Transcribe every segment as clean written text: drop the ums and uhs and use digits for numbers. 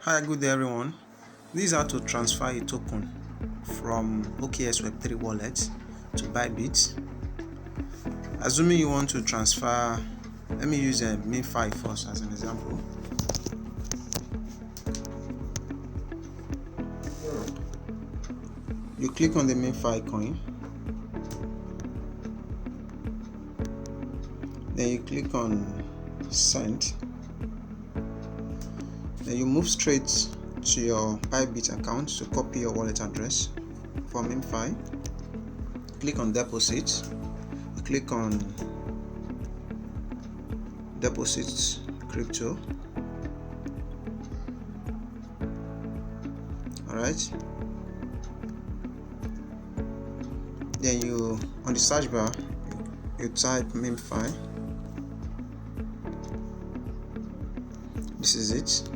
Hi, good day everyone. This is how to transfer a token from OKX Web3 Wallet to Bybit. Assuming you want to transfer, let me use a MemeFi first as an example. You click on the MemeFi coin, then you click on send. Then you move straight to your Bybit account to copy your wallet address for MemeFi. Click on deposit. You click on deposit crypto. Alright. Then you on the search bar you type MemeFi. This is it.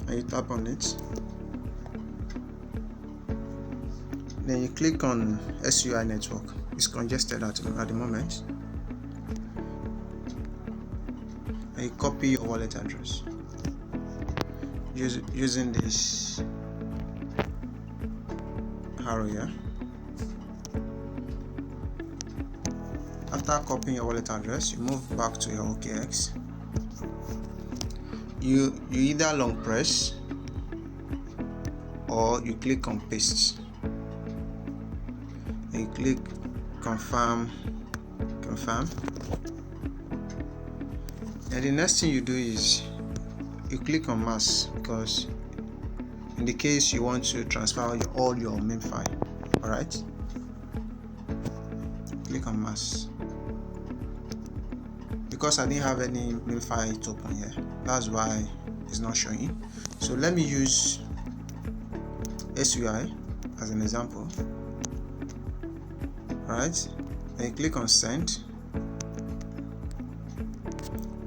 And you tap on it. Then you click on SUI network. It's congested at the moment. And you copy your wallet address using this arrow here. After copying your wallet address, you move back to your OKX. You either long press or you click on paste. And you click confirm. And the next thing you do is you click on mass, because in the case you want to transfer all your MemeFi. Alright, click on mass. Because I didn't have any MemeFi token here, that's why it's not showing. So let me use SUI as an example. Alright, then you click on send.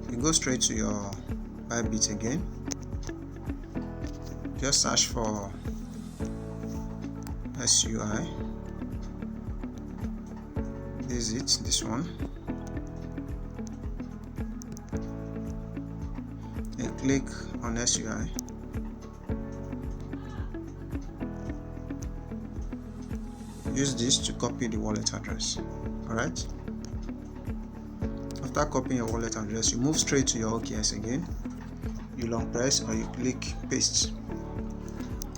You go straight to your Bybit again. Just search for SUI. This is it, this one. And click on SUI. Use this to copy the wallet address. Alright. After copying your wallet address, you move straight to your OKX again. You long press or you click paste.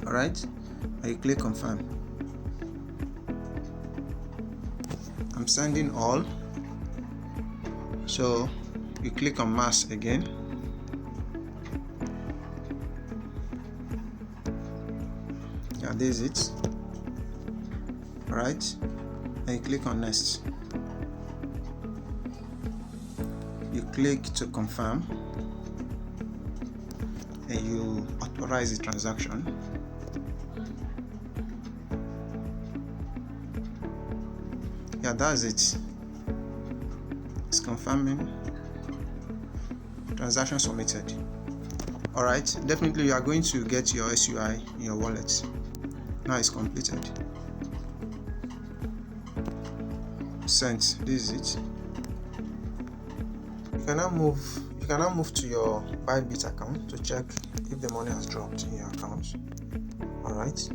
Alright, and you click confirm. I'm sending all, so you click on mass again. Yeah, this is it. Alright, and you click on next. You click to confirm and you authorize the transaction. Yeah, that's it. It's confirming. Transaction submitted. Alright, definitely you are going to get your SUI in your wallet. Now it's completed. Sent. This is it. You can now move to your Bybit account to check if the money has dropped in your account. Alright.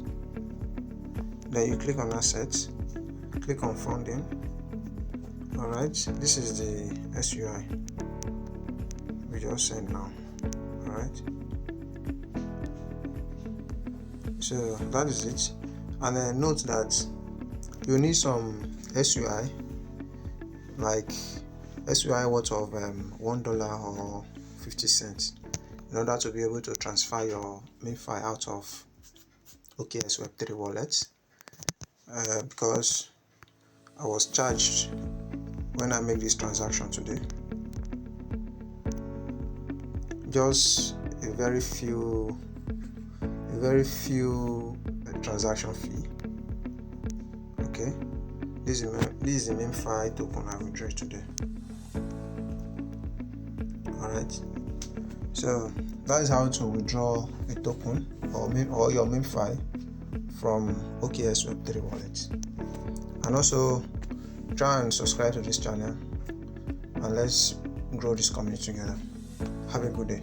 Then you click on assets. Click on funding. Alright, this is the SUI we just sent now. Alright, so that is it. And then note that you need some SUI, like SUI worth of $1 or 50 cents, in order to be able to transfer your MemeFi out of OKX Web3 Wallet. Because I was charged when I made this transaction today. Just a very few transaction fee. Okay, this is the MemeFi token I withdrew today. Alright, so that is how to withdraw a token or your MemeFi from OKX Web3 Wallet. And also try and subscribe to this channel, and let's grow this community together. Have a good day.